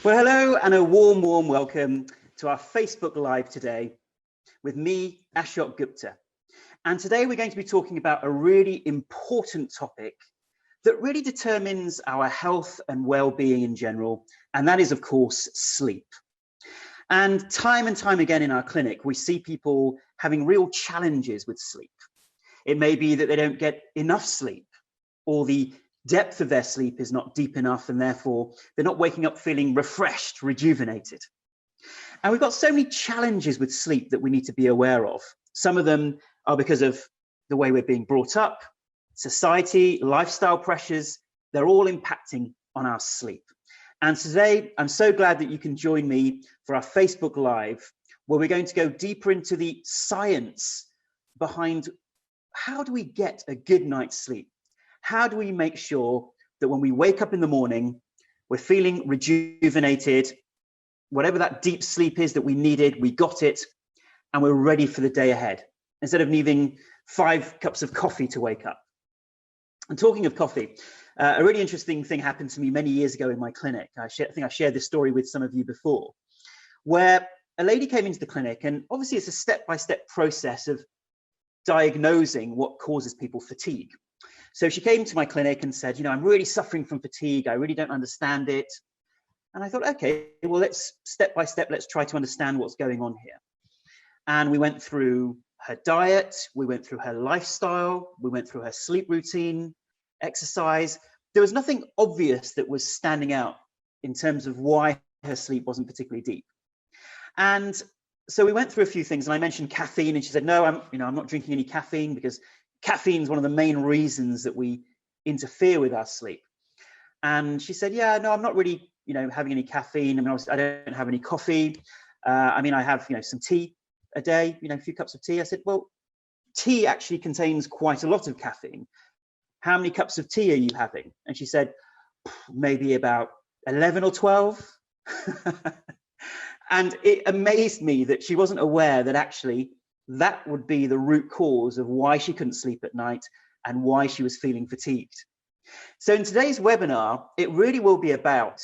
Well, hello and a warm welcome to our Facebook Live today with me, Ashok Gupta. And today we're going to be talking about a really important topic that really determines our health and well-being in general, and that is, of course, sleep. And time again in our clinic, we see people having real challenges with sleep. It may be that they don't get enough sleep, or the depth of their sleep is not deep enough, and therefore they're not waking up feeling refreshed, rejuvenated. And we've got so many challenges with sleep that we need to be aware of. Some of them are because of the way we're being brought up, society, lifestyle pressures. They're all impacting on our sleep. And today, I'm so glad that you can join me for our Facebook Live, where we're going to go deeper into the science behind how do we get a good night's sleep? How do we make sure that when we wake up in the morning, we're feeling rejuvenated, whatever that deep sleep is that we needed, we got it, and we're ready for the day ahead, instead of needing 5 cups of coffee to wake up. And talking of coffee, a really interesting thing happened to me many years ago in my clinic. I think I shared this story with some of you before, where a lady came into the clinic, and obviously it's a step-by-step process of diagnosing what causes people fatigue. So she came to my clinic and said, I'm really suffering from fatigue. I really don't understand it. And I thought, okay, well, let's step by step, let's try to understand what's going on here. And we went through her diet, we went through her lifestyle, we went through her sleep routine, exercise. There was nothing obvious that was standing out in terms of why her sleep wasn't particularly deep. And so we went through a few things, and I mentioned caffeine, and she said, no, I'm not drinking any caffeine because caffeine is one of the main reasons that we interfere with our sleep. And she said, yeah, no, I'm not really, having any caffeine. I mean, obviously, I don't have any coffee. I have, some tea a day, a few cups of tea. I said, well, tea actually contains quite a lot of caffeine. How many cups of tea are you having? And she said, maybe about 11 or 12. And it amazed me that she wasn't aware that actually that would be the root cause of why she couldn't sleep at night and why she was feeling fatigued. So in today's webinar, it really will be about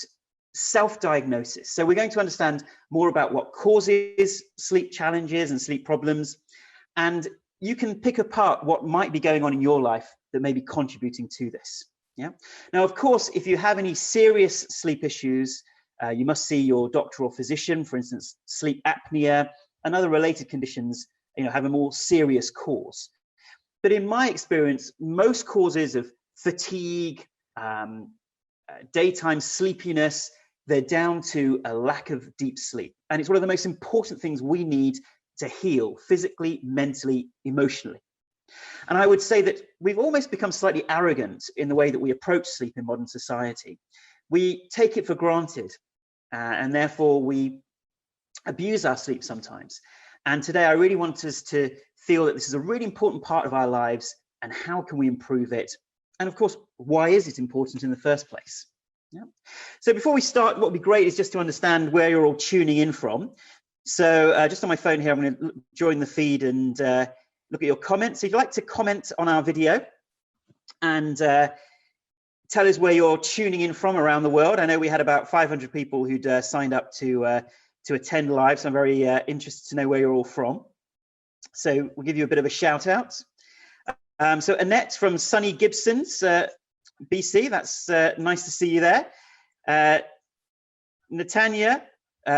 self-diagnosis. So we're going to understand more about what causes sleep challenges and sleep problems, and you can pick apart what might be going on in your life that may be contributing to this. Yeah. Now, of course, if you have any serious sleep issues, you must see your doctor or physician. For instance, sleep apnea and other related conditions have a more serious cause. But in my experience, most causes of fatigue, daytime sleepiness, they're down to a lack of deep sleep. And it's one of the most important things we need to heal physically, mentally, emotionally. And I would say that we've almost become slightly arrogant in the way that we approach sleep in modern society. We take it for granted, and therefore we abuse our sleep sometimes. And today I really want us to feel that this is a really important part of our lives, and how can we improve it? And of course, why is it important in the first place? Yeah. So before we start, what would be great is just to understand where you're all tuning in from. So just on my phone here, I'm going to join the feed and look at your comments. So if you'd like to comment on our video and tell us where you're tuning in from around the world. I know we had about 500 people who'd signed up to attend live, so I'm very interested to know where you're all from. So we'll give you a bit of a shout out. So Annette from sunny Gibsons, BC, that's nice to see you there. Natanya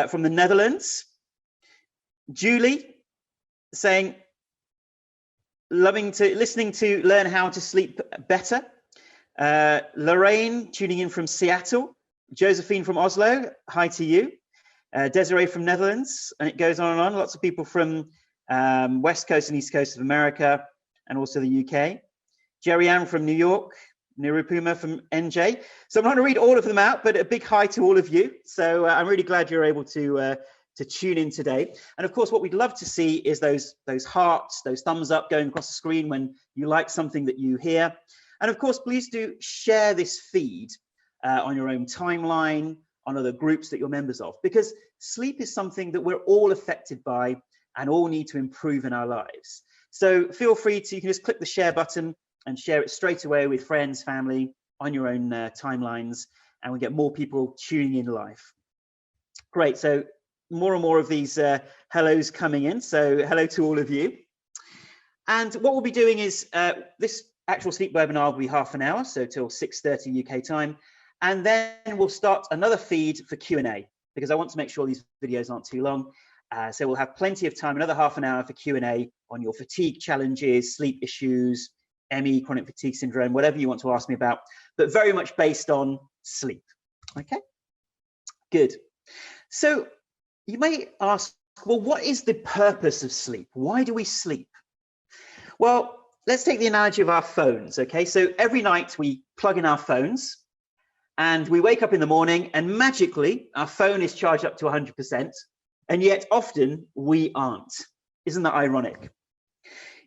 from the Netherlands. Julie saying, listening to learn how to sleep better. Lorraine tuning in from Seattle. Josephine from Oslo, hi to you. Desiree from Netherlands, and it goes on and on. Lots of people from West Coast and East Coast of America, and also the UK. Jerry Ann from New York, Nirupuma from NJ. So I'm not going to read all of them out, but a big hi to all of you. So I'm really glad you're able to tune in today. And of course, what we'd love to see is those hearts, those thumbs up going across the screen when you like something that you hear. And of course, please do share this feed on your own timeline, on other groups that you're members of, because sleep is something that we're all affected by and all need to improve in our lives. So feel free to, you can just click the share button and share it straight away with friends, family, on your own timelines, and we get more people tuning in live. Great. So more and more of these hellos coming in. So hello to all of you. And what we'll be doing is this actual sleep webinar will be half an hour, so till 6:30 UK time. And then we'll start another feed for Q&A, because I want to make sure these videos aren't too long. So we'll have plenty of time, another half an hour for Q&A on your fatigue challenges, sleep issues, ME, chronic fatigue syndrome, whatever you want to ask me about, but very much based on sleep. Okay, good. So you may ask, well, what is the purpose of sleep? Why do we sleep? Well, let's take the analogy of our phones, okay? So every night we plug in our phones and we wake up in the morning and magically our phone is charged up to 100%, and yet often we aren't. Isn't that ironic?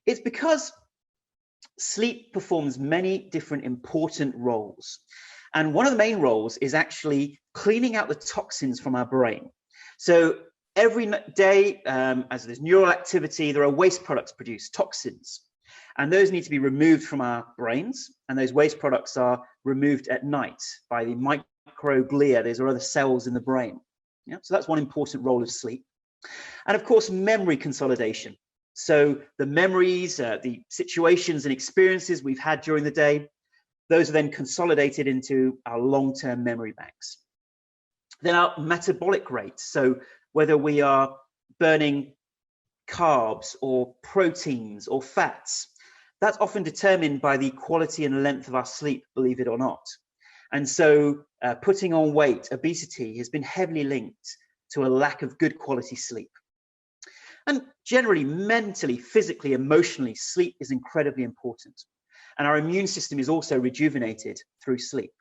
It's because sleep performs many different important roles. And one of the main roles is actually cleaning out the toxins from our brain. So every day, as there's neural activity, there are waste products produced, toxins. And those need to be removed from our brains. And those waste products are removed at night by the microglia. Those are other cells in the brain. Yeah? So that's one important role of sleep. And of course, memory consolidation. So the memories, the situations and experiences we've had during the day, those are then consolidated into our long-term memory banks. Then our metabolic rate. So whether we are burning carbs or proteins or fats, that's often determined by the quality and length of our sleep, believe it or not. And so putting on weight, obesity has been heavily linked to a lack of good quality sleep. And generally, mentally, physically, emotionally, sleep is incredibly important. And our immune system is also rejuvenated through sleep.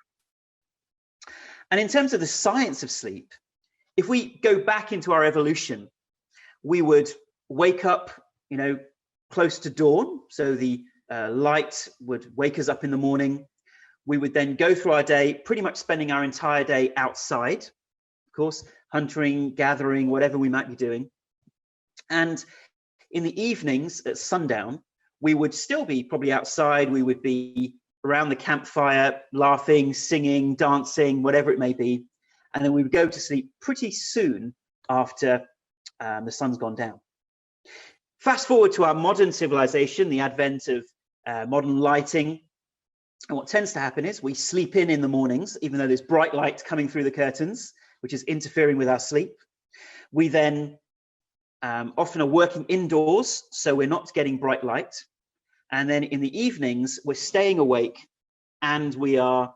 And in terms of the science of sleep, if we go back into our evolution, we would wake up, close to dawn. So the light would wake us up in the morning. We would then go through our day, pretty much spending our entire day outside, of course, hunting, gathering, whatever we might be doing. And in the evenings at sundown, we would still be probably outside. We would be around the campfire, laughing, singing, dancing, whatever it may be. And then we would go to sleep pretty soon after the sun's gone down. Fast forward to our modern civilization, the advent of modern lighting. And what tends to happen is we sleep in the mornings, even though there's bright light coming through the curtains, which is interfering with our sleep. We then often are working indoors, so we're not getting bright light. And then in the evenings, we're staying awake and we are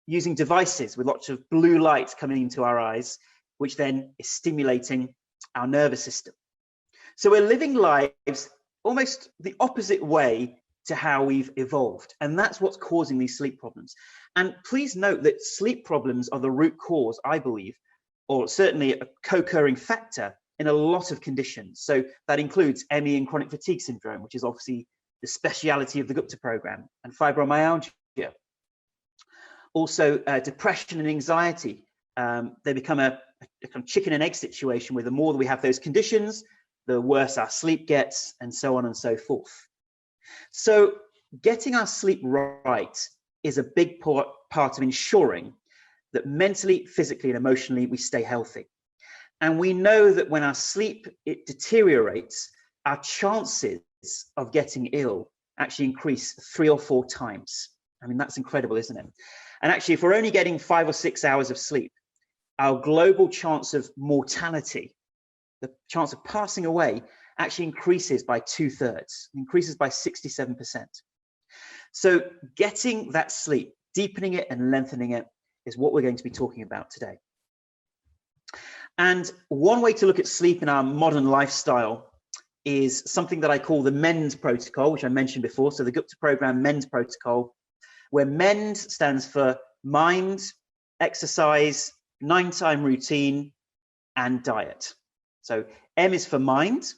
using devices with lots of blue light coming into our eyes, which then is stimulating our nervous system. So we're living lives almost the opposite way to how we've evolved. And that's what's causing these sleep problems. And please note that sleep problems are the root cause, I believe, or certainly a co-occurring factor in a lot of conditions. So that includes ME and chronic fatigue syndrome, which is obviously the speciality of the Gupta program, and fibromyalgia. Also, depression and anxiety. They become a kind of chicken and egg situation where the more that we have those conditions, the worse our sleep gets, and so on and so forth. So getting our sleep right is a big part of ensuring that mentally, physically, and emotionally we stay healthy. And we know that when our sleep deteriorates, our chances of getting ill actually increase 3 or 4 times. I mean, that's incredible, isn't it? And actually, if we're only getting 5 or 6 hours of sleep, our global chance of mortality, the chance of passing away, actually increases by 2/3, increases by 67%. So getting that sleep, deepening it and lengthening it is what we're going to be talking about today. And one way to look at sleep in our modern lifestyle is something that I call the MEND protocol, which I mentioned before. So the Gupta Program MEND protocol, where MEND stands for mind, exercise, nighttime routine, and diet. So M is for mind,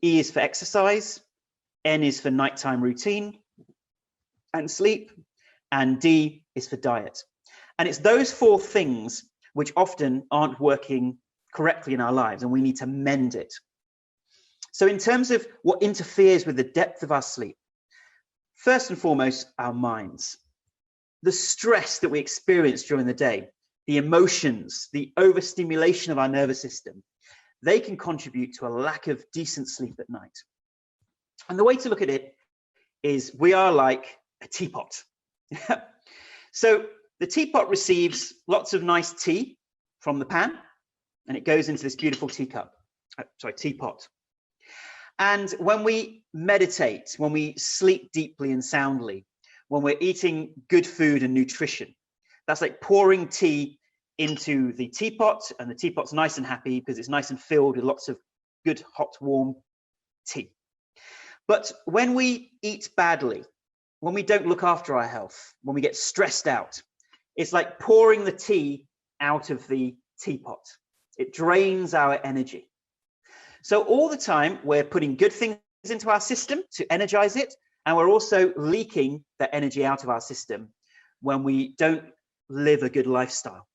E is for exercise, N is for nighttime routine and sleep, and D is for diet. And it's those 4 things which often aren't working correctly in our lives, and we need to mend it. So in terms of what interferes with the depth of our sleep, first and foremost, our minds. The stress that we experience during the day, the emotions, the overstimulation of our nervous system, they can contribute to a lack of decent sleep at night. And the way to look at it is we are like a teapot. So the teapot receives lots of nice tea from the pan, and it goes into this beautiful teapot. And when we meditate, when we sleep deeply and soundly, when we're eating good food and nutrition, that's like pouring tea into the teapot, and the teapot's nice and happy because it's nice and filled with lots of good, hot, warm tea. But when we eat badly, when we don't look after our health, when we get stressed out, it's like pouring the tea out of the teapot. It drains our energy. So all the time, we're putting good things into our system to energize it, and we're also leaking that energy out of our system when we don't live a good lifestyle.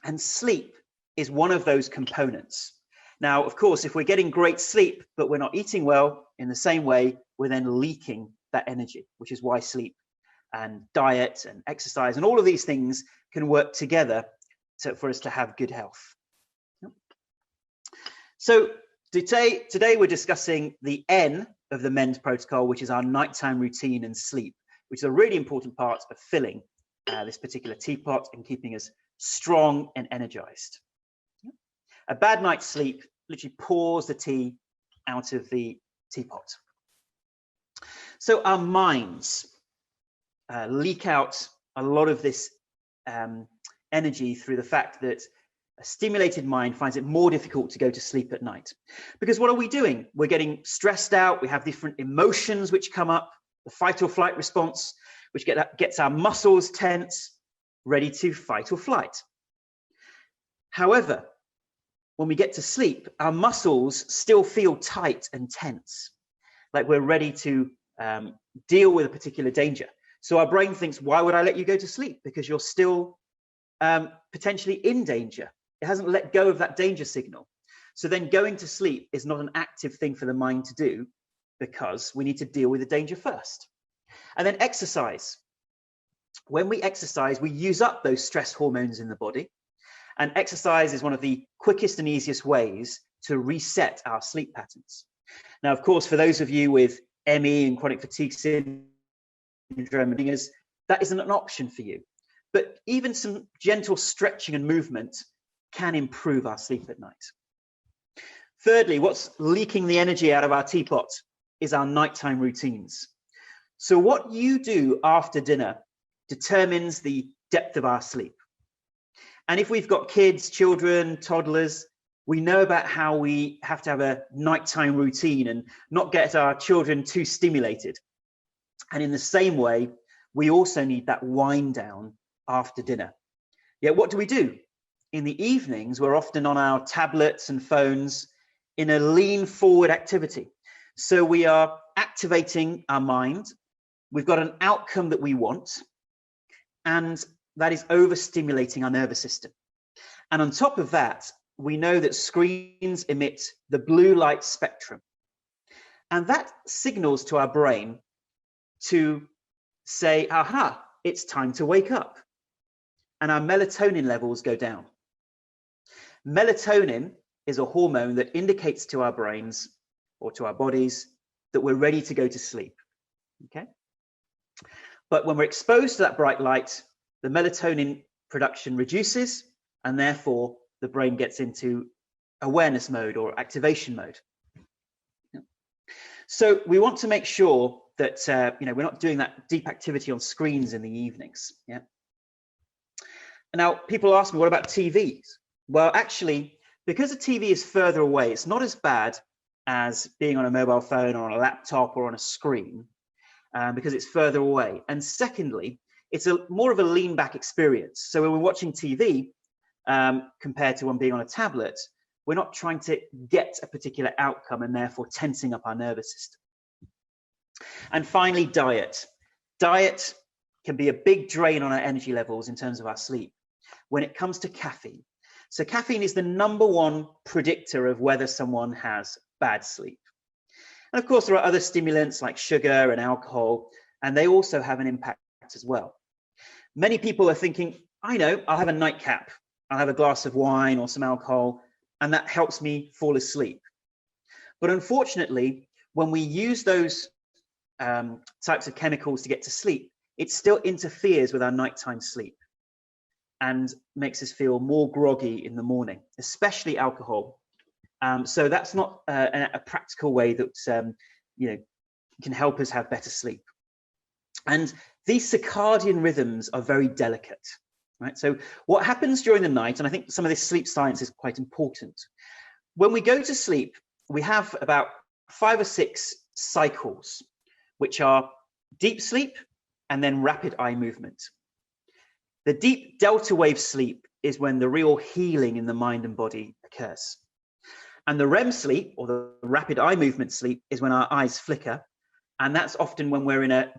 And sleep is one of those components. Now, of course, if we're getting great sleep, but we're not eating well, in the same way, we're then leaking that energy, which is why sleep and diet and exercise and all of these things can work together for us to have good health. So today we're discussing the N of the MEND protocol, which is our nighttime routine and sleep, which is a really important part of filling this particular teapot and keeping us strong and energized. A bad night's sleep literally pours the tea out of the teapot. So our minds leak out a lot of this energy through the fact that a stimulated mind finds it more difficult to go to sleep at night. Because what are we doing? We're getting stressed out. We have different emotions which come up, the fight or flight response, which gets our muscles tense, ready to fight or flight. However, when we get to sleep, our muscles still feel tight and tense, like we're ready to deal with a particular danger. So our brain thinks, why would I let you go to sleep? Because you're still potentially in danger. It hasn't let go of that danger signal. So then going to sleep is not an active thing for the mind to do because we need to deal with the danger first. And then exercise. When we exercise, we use up those stress hormones in the body. And exercise is one of the quickest and easiest ways to reset our sleep patterns. Now, of course, for those of you with ME and chronic fatigue syndrome, that isn't an option for you. But even some gentle stretching and movement can improve our sleep at night. Thirdly, what's leaking the energy out of our teapot is our nighttime routines. So what you do after dinner determines the depth of our sleep. And if we've got kids, children, toddlers, we know about how we have to have a nighttime routine and not get our children too stimulated. And in the same way, we also need that wind down after dinner. Yet what do? In the evenings, we're often on our tablets and phones in a lean forward activity. So we are activating our mind. We've got an outcome that we want, and that is overstimulating our nervous system. And on top of that, we know that screens emit the blue light spectrum. And that signals to our brain to say, aha, it's time to wake up. And our melatonin levels go down. Melatonin is a hormone that indicates to our brains or to our bodies that we're ready to go to sleep. Okay? But when we're exposed to that bright light, the melatonin production reduces, and therefore the brain gets into awareness mode or activation mode. So we want to make sure that we're not doing that deep activity on screens in the evenings. Yeah. Now people ask me, what about TVs? Well, actually, because the TV is further away, it's not as bad as being on a mobile phone or on a laptop or on a screen, because it's further away. And secondly, it's more of a lean back experience. So when we're watching TV, compared to when being on a tablet, we're not trying to get a particular outcome and therefore tensing up our nervous system. And finally, diet. Diet can be a big drain on our energy levels in terms of our sleep when it comes to caffeine. So caffeine is the #1 predictor of whether someone has bad sleep. And of course, there are other stimulants like sugar and alcohol, and they also have an impact as well. Many people are thinking, I know I'll have a nightcap, I'll have a glass of wine or some alcohol, and that helps me fall asleep. But unfortunately, when we use those types of chemicals to get to sleep, it still interferes with our nighttime sleep and makes us feel more groggy in the morning, especially alcohol. So that's not a practical way that can help us have better sleep. And these circadian rhythms are very delicate, right? So what happens during the night, and I think some of this sleep science is quite important. When we go to sleep, we have about 5 or 6 cycles, which are deep sleep and then rapid eye movement. The deep delta wave sleep is when the real healing in the mind and body occurs. And the REM sleep, or the rapid eye movement sleep, is when our eyes flicker. And that's often when we're in a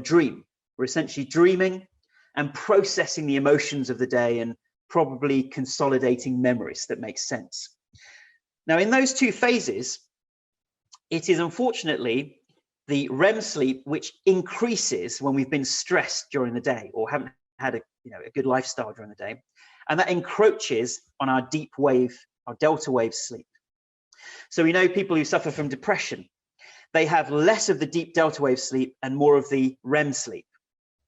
dream. We're essentially dreaming and processing the emotions of the day and probably consolidating memories that make sense. Now, in those 2 phases, it is unfortunately the REM sleep which increases when we've been stressed during the day or haven't had a good lifestyle during the day, and that encroaches on our deep wave, our delta wave sleep. So we know people who suffer from depression, they have less of the deep delta wave sleep and more of the REM sleep.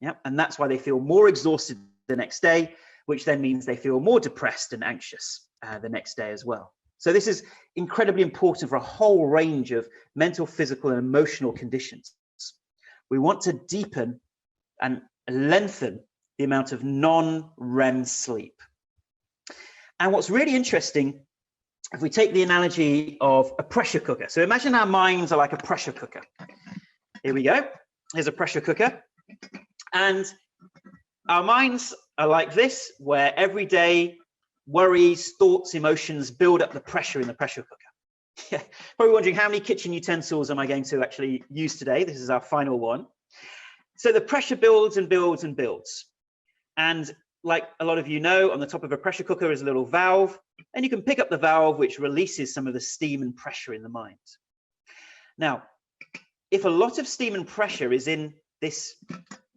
Yeah, and that's why they feel more exhausted the next day, which then means they feel more depressed and anxious the next day as well. So this is incredibly important for a whole range of mental, physical, and emotional conditions. We want to deepen and lengthen the amount of non-REM sleep. And what's really interesting, if we take the analogy of a pressure cooker. So imagine our minds are like a pressure cooker. Here we go. Here's a pressure cooker. And our minds are like this, where every day worries, thoughts, emotions build up the pressure in the pressure cooker. Yeah, probably wondering how many kitchen utensils am I going to actually use today? This is our final one. So the pressure builds and builds and builds. And like a lot of you know, on the top of a pressure cooker is a little valve, and you can pick up the valve which releases some of the steam and pressure in the mind. Now, if a lot of steam and pressure is in this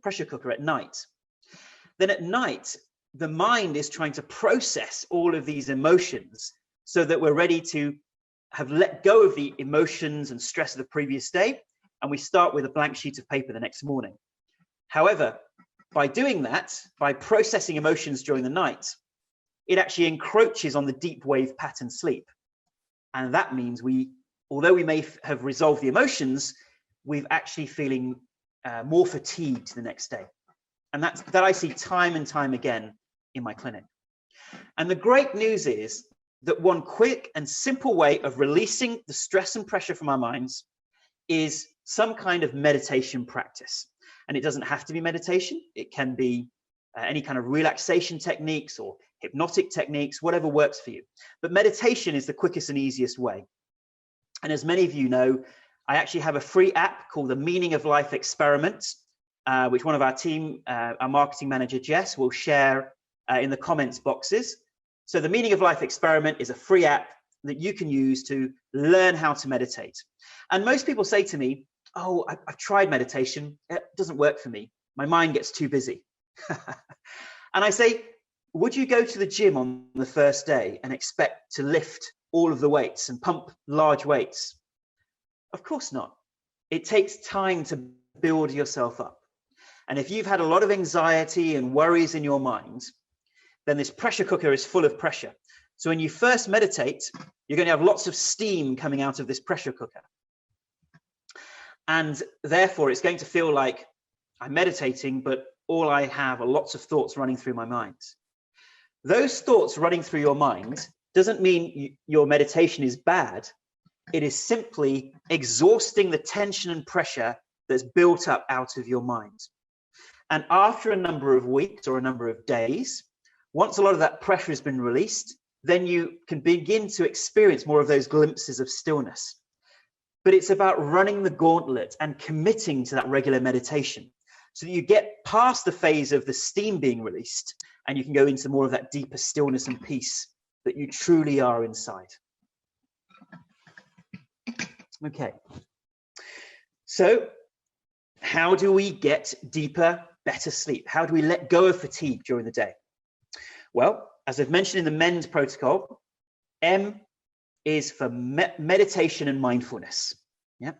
pressure cooker at night, then at night, the mind is trying to process all of these emotions so that we're ready to have let go of the emotions and stress of the previous day, and we start with a blank sheet of paper the next morning. However, by doing that, by processing emotions during the night, it actually encroaches on the deep wave pattern sleep. And that means although we may have resolved the emotions, we're actually feeling more fatigued the next day. And that I see time and time again in my clinic. And the great news is that one quick and simple way of releasing the stress and pressure from our minds is some kind of meditation practice. And it doesn't have to be meditation. It can be any kind of relaxation techniques or hypnotic techniques, whatever works for you. But meditation is the quickest and easiest way. And as many of you know, I actually have a free app called the Meaning of Life Experiment, which one of our team, our marketing manager, Jess, will share in the comments boxes. So the Meaning of Life Experiment is a free app that you can use to learn how to meditate. And most people say to me, oh, I've tried meditation. It doesn't work for me. My mind gets too busy. And I say, would you go to the gym on the first day and expect to lift all of the weights and pump large weights? Of course not. It takes time to build yourself up. And if you've had a lot of anxiety and worries in your mind, then this pressure cooker is full of pressure. So when you first meditate, you're going to have lots of steam coming out of this pressure cooker. And therefore, it's going to feel like I'm meditating, but all I have are lots of thoughts running through my mind. Those thoughts running through your mind doesn't mean your meditation is bad. It is simply exhausting the tension and pressure that's built up out of your mind. And after a number of weeks or a number of days, once a lot of that pressure has been released, then you can begin to experience more of those glimpses of stillness. But it's about running the gauntlet and committing to that regular meditation so that you get past the phase of the steam being released and you can go into more of that deeper stillness and peace that you truly are inside. Okay. So how do we get deeper, better sleep? How do we let go of fatigue during the day? Well, as I've mentioned in the MEND protocol, M is for meditation and mindfulness. Yeah.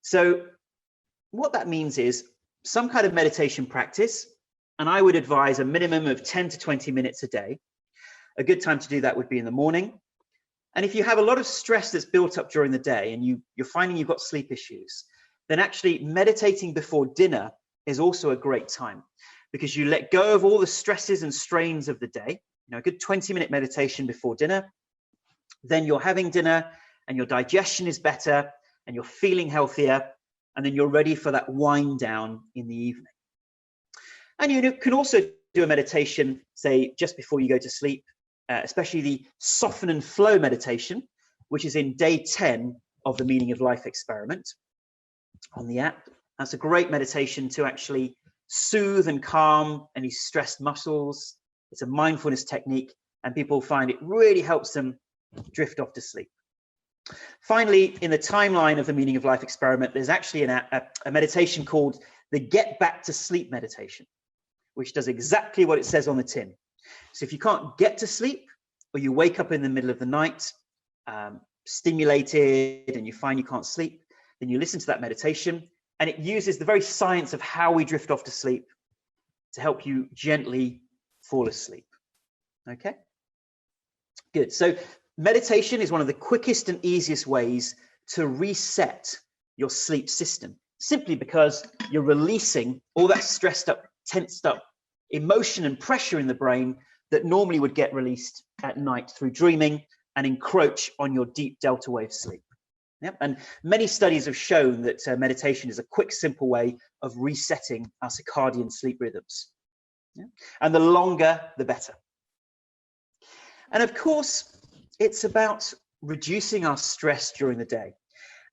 So what that means is some kind of meditation practice, and I would advise a minimum of 10 to 20 minutes a day. A good time to do that would be in the morning. And if you have a lot of stress that's built up during the day and you're finding you've got sleep issues, then actually meditating before dinner is also a great time, because you let go of all the stresses and strains of the day. You know, a good 20-minute meditation before dinner. Then you're having dinner and your digestion is better and you're feeling healthier, and then you're ready for that wind down in the evening. And you can also do a meditation, say, just before you go to sleep, especially the soften and flow meditation, which is in day 10 of the Meaning of Life experiment on the app. That's a great meditation to actually soothe and calm any stressed muscles. It's a mindfulness technique, and people find it really helps them drift off to sleep. Finally, in the timeline of the Meaning of Life experiment, there's actually a meditation called the Get Back to Sleep meditation, which does exactly what it says on the tin. So if you can't get to sleep, or you wake up in the middle of the night, stimulated, and you find you can't sleep, then you listen to that meditation, and it uses the very science of how we drift off to sleep to help you gently fall asleep. Okay? Good. So meditation is one of the quickest and easiest ways to reset your sleep system, simply because you're releasing all that stressed up, tensed up emotion and pressure in the brain that normally would get released at night through dreaming and encroach on your deep delta wave sleep. Yep. And many studies have shown that meditation is a quick, simple way of resetting our circadian sleep rhythms. Yeah. And the longer, the better. And of course, it's about reducing our stress during the day.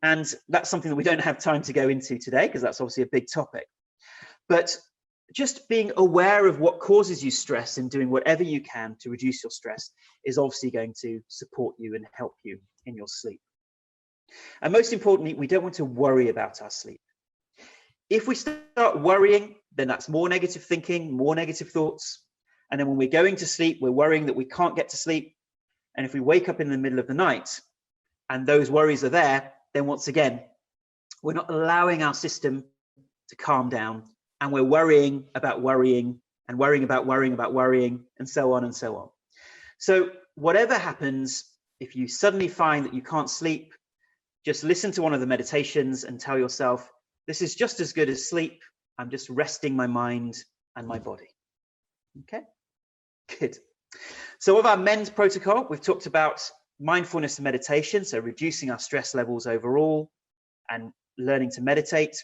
And that's something that we don't have time to go into today, because that's obviously a big topic. But just being aware of what causes you stress and doing whatever you can to reduce your stress is obviously going to support you and help you in your sleep. And most importantly, we don't want to worry about our sleep. If we start worrying, then that's more negative thinking, more negative thoughts. And then when we're going to sleep, we're worrying that we can't get to sleep. And if we wake up in the middle of the night and those worries are there, then once again, we're not allowing our system to calm down. And we're worrying about worrying and worrying about worrying about worrying, and so on and so on. So whatever happens, if you suddenly find that you can't sleep, just listen to one of the meditations and tell yourself, this is just as good as sleep. I'm just resting my mind and my body. Okay, good. So with our MEND protocol, we've talked about mindfulness and meditation, so reducing our stress levels overall and learning to meditate.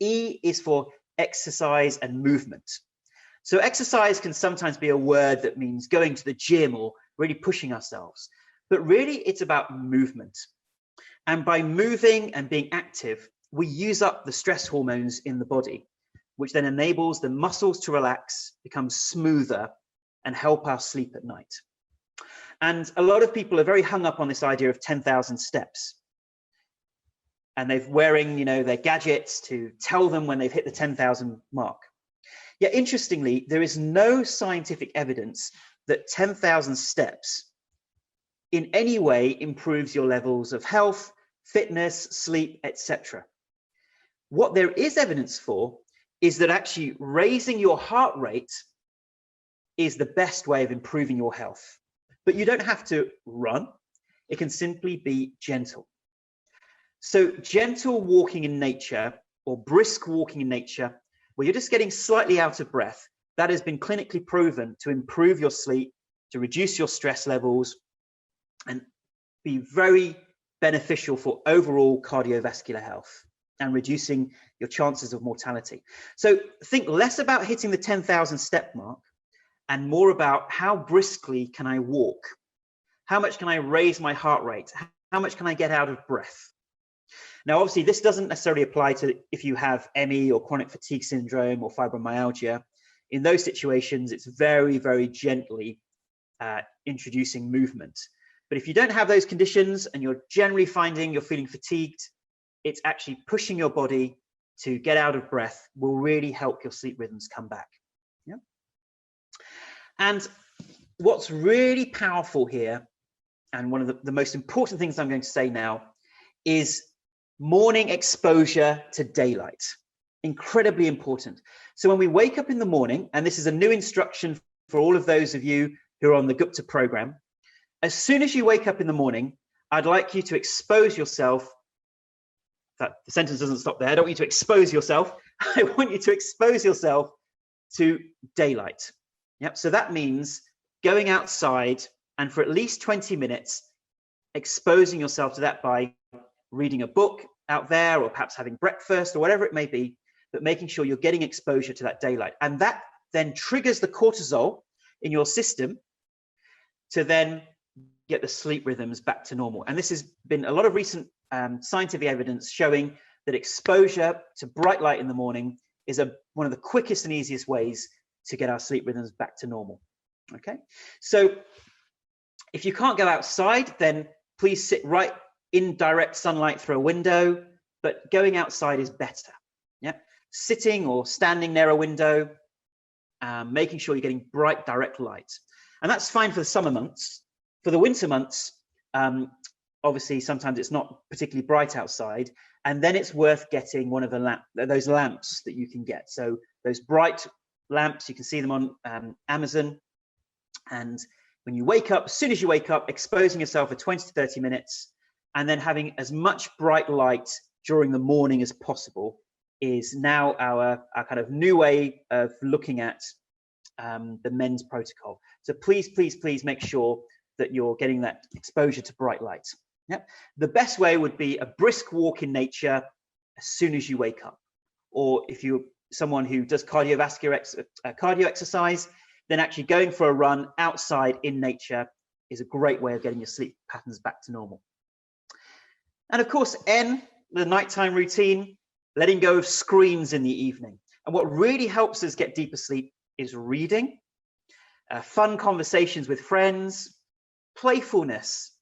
E is for exercise and movement. So exercise can sometimes be a word that means going to the gym or really pushing ourselves, but really it's about movement. And by moving and being active, we use up the stress hormones in the body, which then enables the muscles to relax, become smoother, and help our sleep at night. And a lot of people are very hung up on this idea of 10,000 steps. And they're wearing, their gadgets to tell them when they've hit the 10,000 mark. Yet interestingly, there is no scientific evidence that 10,000 steps in any way improves your levels of health, fitness, sleep, etc. What there is evidence for is that actually raising your heart rate is the best way of improving your health. But you don't have to run. It can simply be gentle. So gentle walking in nature, or brisk walking in nature, where you're just getting slightly out of breath, that has been clinically proven to improve your sleep, to reduce your stress levels, and be very beneficial for overall cardiovascular health and reducing your chances of mortality. So think less about hitting the 10,000 step mark and more about how briskly can I walk? How much can I raise my heart rate? How much can I get out of breath? Now, obviously, this doesn't necessarily apply to if you have ME or chronic fatigue syndrome or fibromyalgia. In those situations, it's very, very gently introducing movement. But if you don't have those conditions and you're generally finding you're feeling fatigued, it's actually pushing your body to get out of breath will really help your sleep rhythms come back. Yeah. And what's really powerful here, and one of the most important things I'm going to say now, is morning exposure to daylight. Incredibly important. So when we wake up in the morning, and this is a new instruction for all of those of you who are on the Gupta program, as soon as you wake up in the morning, I'd like you to expose yourself. The sentence doesn't stop there. I don't want you to expose yourself. I want you to expose yourself to daylight. Yep. So that means going outside and for at least 20 minutes, exposing yourself to that by reading a book out there, or perhaps having breakfast, or whatever it may be, but making sure you're getting exposure to that daylight. And that then triggers the cortisol in your system to then get the sleep rhythms back to normal. And this has been a lot of recent scientific evidence showing that exposure to bright light in the morning is one of the quickest and easiest ways to get our sleep rhythms back to normal. Okay, so if you can't go outside, then please sit right in direct sunlight through a window, but going outside is better. Yeah, sitting or standing near a window, making sure you're getting bright direct light. And that's fine for the summer months. For the winter months, obviously sometimes it's not particularly bright outside, and then it's worth getting one of those lamps that you can get. So those bright lamps, you can see them on Amazon. And when you wake up, as soon as you wake up, exposing yourself for 20 to 30 minutes, and then having as much bright light during the morning as possible is now our kind of new way of looking at the men's protocol. So please, please, please make sure that you're getting that exposure to bright light. Yep. The best way would be a brisk walk in nature as soon as you wake up. Or if you're someone who does cardio exercise, then actually going for a run outside in nature is a great way of getting your sleep patterns back to normal. And of course, the nighttime routine, letting go of screens in the evening. And what really helps us get deeper sleep is reading, fun conversations with friends, playfulness,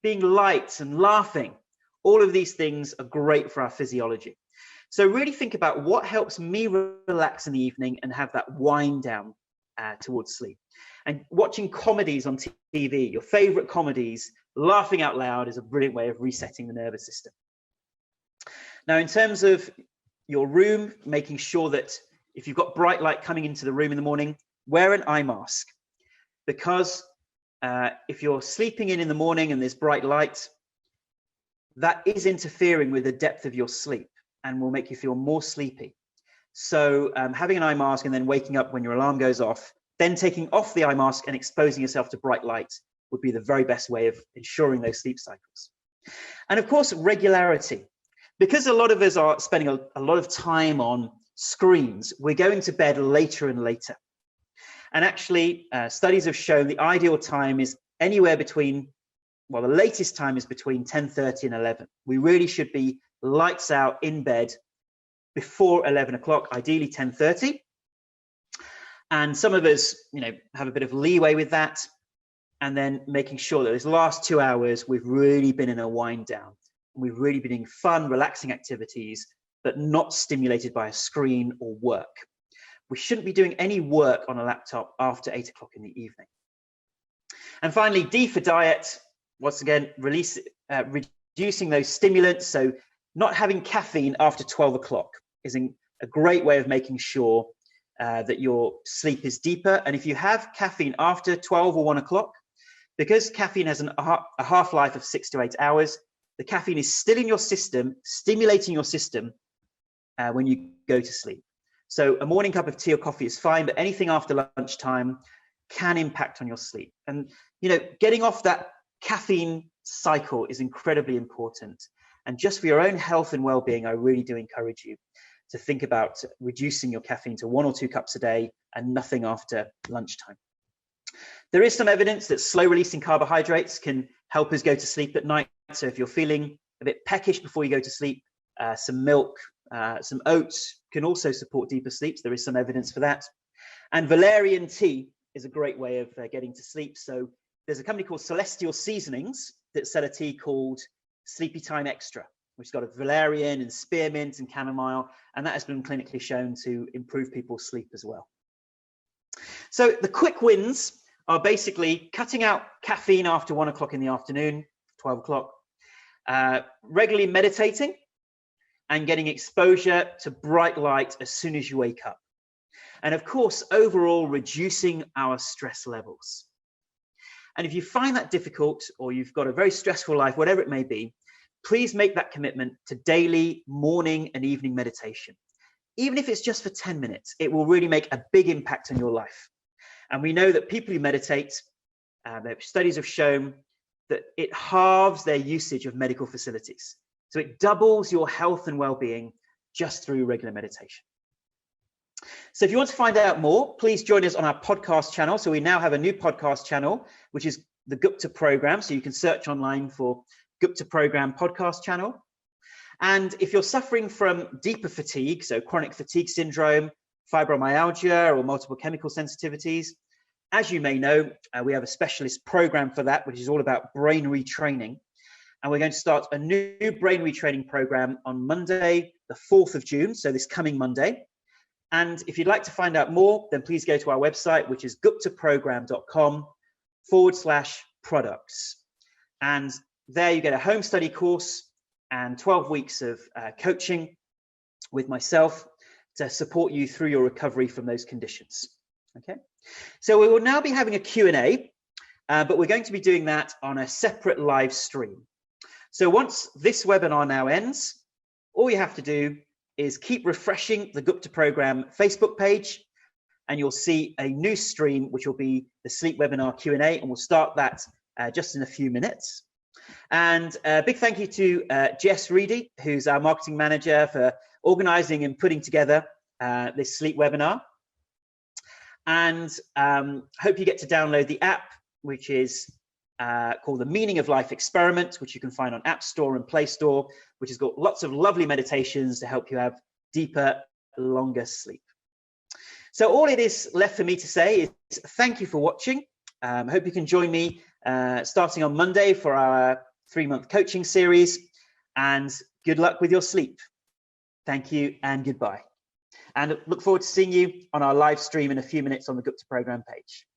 being light and laughing. All of these things are great for our physiology. So really think about what helps me relax in the evening and have that wind down towards sleep. And watching comedies on TV, your favorite comedies, laughing out loud is a brilliant way of resetting the nervous system. Now, in terms of your room, making sure that if you've got bright light coming into the room in the morning, wear an eye mask. Because if you're sleeping in the morning and there's bright light, that is interfering with the depth of your sleep and will make you feel more sleepy. So having an eye mask and then waking up when your alarm goes off, then taking off the eye mask and exposing yourself to bright light would be the very best way of ensuring those sleep cycles. And of course, regularity. Because a lot of us are spending a lot of time on screens, we're going to bed later and later. And actually, studies have shown the ideal time is anywhere between, the latest time is between 10:30 and 11. We really should be lights out in bed before 11 o'clock, ideally 10:30. And some of us, have a bit of leeway with that. And then making sure that those last 2 hours, we've really been in a wind down. We've really been doing fun, relaxing activities, but not stimulated by a screen or work. We shouldn't be doing any work on a laptop after 8 o'clock in the evening. And finally, D for diet. Once again, reducing those stimulants. So not having caffeine after 12 o'clock is a great way of making sure that your sleep is deeper. And if you have caffeine after 12 or 1 o'clock, because caffeine has a half-life of 6 to 8 hours, the caffeine is still in your system, stimulating your system when you go to sleep. So a morning cup of tea or coffee is fine, but anything after lunchtime can impact on your sleep. And, getting off that caffeine cycle is incredibly important. And just for your own health and well-being, I really do encourage you to think about reducing your caffeine to 1 or 2 cups a day and nothing after lunchtime. There is some evidence that slow releasing carbohydrates can help us go to sleep at night. So if you're feeling a bit peckish before you go to sleep, some milk, some oats can also support deeper sleeps. There is some evidence for that. And valerian tea is a great way of getting to sleep. So there's a company called Celestial Seasonings that sell a tea called Sleepy Time Extra. which has got a valerian and spearmint and chamomile, and that has been clinically shown to improve people's sleep as well. So the quick wins are basically cutting out caffeine after 1 o'clock in the afternoon, 12 o'clock, regularly meditating, and getting exposure to bright light as soon as you wake up. And of course, overall, reducing our stress levels. And if you find that difficult, or you've got a very stressful life, whatever it may be, please make that commitment to daily morning and evening meditation. Even if it's just for 10 minutes, it will really make a big impact on your life. And we know that people who meditate, studies have shown that it halves their usage of medical facilities. So it doubles your health and well-being just through regular meditation. So if you want to find out more, please join us on our podcast channel. So we now have a new podcast channel, which is the Gupta Program. So you can search online for Gupta Program podcast channel. And if you're suffering from deeper fatigue, so chronic fatigue syndrome, fibromyalgia, or multiple chemical sensitivities, as you may know, we have a specialist program for that, which is all about brain retraining. And we're going to start a new brain retraining program on Monday, the 4th of June, so this coming Monday. And if you'd like to find out more, then please go to our website, which is guptaprogram.com/products. And there you get a home study course and 12 weeks of coaching with myself to support you through your recovery from those conditions. Okay, so we will now be having a Q&A, but we're going to be doing that on a separate live stream. So once this webinar now ends, all you have to do is keep refreshing the Gupta Program Facebook page, and you'll see a new stream, which will be the sleep webinar Q&A, and we'll start that just in a few minutes. And a big thank you to Jess Reedy, who's our marketing manager, for organizing and putting together this sleep webinar. And hope you get to download the app, which is called the Meaning of Life Experiment, which you can find on App Store and Play Store, which has got lots of lovely meditations to help you have deeper, longer sleep. So all it is left for me to say is thank you for watching. I hope you can join me starting on Monday for our 3-month coaching series, and good luck with your sleep. Thank you and goodbye. And look forward to seeing you on our live stream in a few minutes on the Gupta Program page.